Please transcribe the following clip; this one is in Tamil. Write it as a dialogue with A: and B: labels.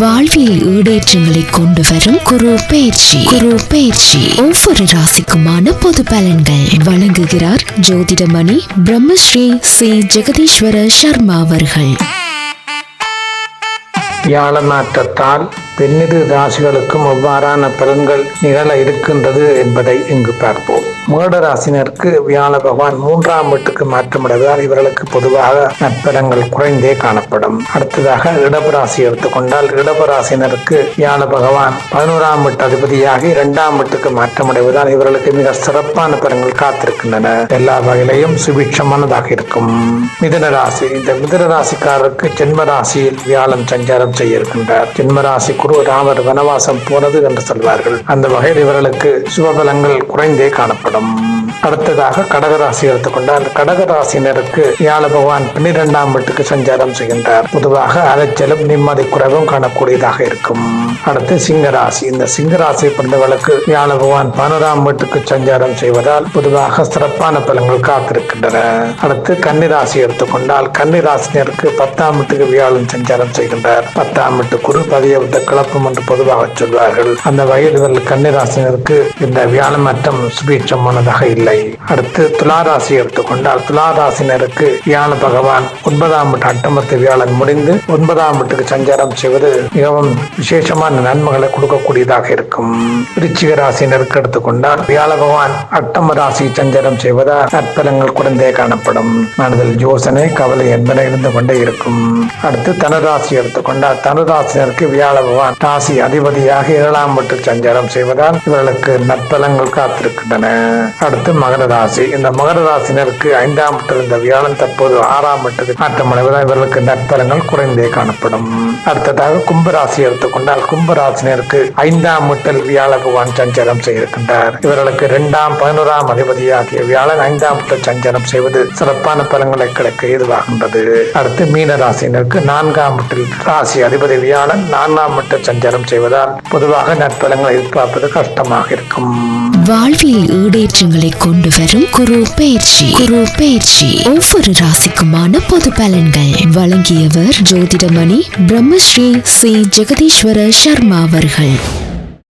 A: வாழ்வில் ஈடேற்றங்களை கொண்டு வரும் குரு பெயர்ச்சி ஒவ்வொரு ராசிக்குமான பொது பலன்கள் வழங்குகிறார் ஜோதிடமணி பிரம்மஸ்ரீ சி ஜெகதீஸ்வர சர்மா அவர்கள்.
B: வியாழ மாற்றத்தால் பெண்ணிரு ராசிகளுக்கும் எவ்வாறான பலன்கள் நிகழ இருக்கின்றது என்பதை இங்கு பார்ப்போம். மேட ராசினருக்கு வியாழ பகவான் 3ஆம் வீட்டுக்கு மாற்றமடைவதால் இவர்களுக்கு பொதுவாக நற்பலன்கள் குறைந்தே காணப்படும். அடுத்ததாக இடப ராசி எடுத்துக்கொண்டால் இடப ராசினருக்கு வியாழ பகவான் 11ஆம் வீட்டு அதிபதியாகி 2ஆம் வீட்டுக்கு மாற்றமடைவதால் இவர்களுக்கு மிக சிறப்பான பலன்கள் காத்திருக்கின்றன. எல்லா வகையிலையும் சுபிட்சமானதாக இருக்கும். மிதுன ராசி, இந்த மிதுன ராசிக்காரருக்கு ஜென்ம ராசியில் வியாழன் சஞ்சாரம் செய்ய இருக்கின்றார். ஜென்ம ராசி குரு ராமர் வனவாசம் போனது என்று சொல்வார்கள். அந்த வகையில் இவர்களுக்கு சுபபலங்கள் குறைந்தே காணப்படும். அடுத்ததாக கடகராசி எடுத்துக்கொண்டால் கடகராசினருக்கு வியாழ பகவான் 12ஆம் வீட்டுக்கு சஞ்சாரம் செய்கின்றார். பொதுவாக அலைச்சலும் நிம்மதி குறைவும் காணக்கூடியதாக இருக்கும். அடுத்து சிங்கராசி, இந்த சிங்கராசியை பொறுத்தவர்களுக்கு வியாழ பகவான் 11ஆம் வீட்டுக்கு சஞ்சாரம் செய்வதால் பொதுவாக சிறப்பான பலன்கள் காத்திருக்கின்றன. அடுத்து கன்னிராசி எடுத்துக்கொண்டால் கன்னிராசினருக்கு 10ஆம் வீட்டுக்கு வியாழன் சஞ்சாரம் செய்கின்றார். 10ஆம் வீட்டு குரு பதிய விட்ட கிளப்பம் என்று பொதுவாக சொல்வார்கள். அந்த வகையில் இவர்கள் கன்னிராசினருக்கு இந்த வியாழ மாற்றம் சுபீட்சமானதாக இல்லை. அடுத்து துளாராசி எடுத்துக்கொண்டால் துளாராசினருக்கு வியாழ பகவான் 9ஆம் வீட்டு அட்டமத்து வியாழன் முடிந்து 9ஆம் வீட்டுக்கு சஞ்சாரம் செய்வது மிகவும் விசேஷமான நன்மைகளை கொடுக்கக்கூடியதாக இருக்கும். விருச்சிக ராசினருக்கு எடுத்துக்கொண்டால் வியாழ பகவான் அட்டம ராசி சஞ்சாரம் செய்வதால் நற்பலங்கள் குறைந்தே காணப்படும். மனதில் யோசனை கவலை என்பன இருந்து கொண்டே இருக்கும். அடுத்து தனுராசி எடுத்துக்கொண்டால் தனுராசினருக்கு வியாழ பகவான் ராசி அதிபதியாக 7ஆம் வீட்டில் சஞ்சாரம் செய்வதால் இவர்களுக்கு நற்பலங்கள் காத்திருக்கின்றன. அடுத்து மகர ராசி, இந்த மகர ராசினருக்கு 5ஆம் வீட்டில் இருந்த வியாழன் தற்போது 6ஆம் வீட்டுக்கு மாற்றமடைவதால் இவர்களுக்கு நற்பலங்கள் குறைந்தே காணப்படும். அடுத்ததாக கும்பராசி எடுத்துக்கொண்டால் கும்பராசினருக்கு 5ஆம் வீட்டில் வியாழ பகவான் சஞ்சாரம் செய்திருக்கின்றார். இவர்களுக்கு 2ஆம் 11ஆம் அதிபதியாகிய வியாழன் 5ஆம் வீட்டில் சஞ்சாரம் செய்வது சிறப்பான பலன்களை கிடைக்க ஏதுவாகின்றது. அடுத்து மீன ராசினருக்கு 4ஆம் வீட்டில் ராசி அதிபதி வியாழன் 4ஆம் வீட்டில் சஞ்சாரம் செய்வதால் பொதுவாக நற்பலன்களை எதிர்பார்ப்பது கஷ்டமாக இருக்கும்.
A: வாழ்வில் ஈடேற்றங்களை கொண்டு வரும் குரு பெயர்ச்சி ஒவ்வொரு ராசிக்குமான பொது பலன்கள் வழங்கியவர் ஜோதிடமணி பிரம்மஸ்ரீ சி ஜெகதீஸ்வர சர்மா அவர்கள்.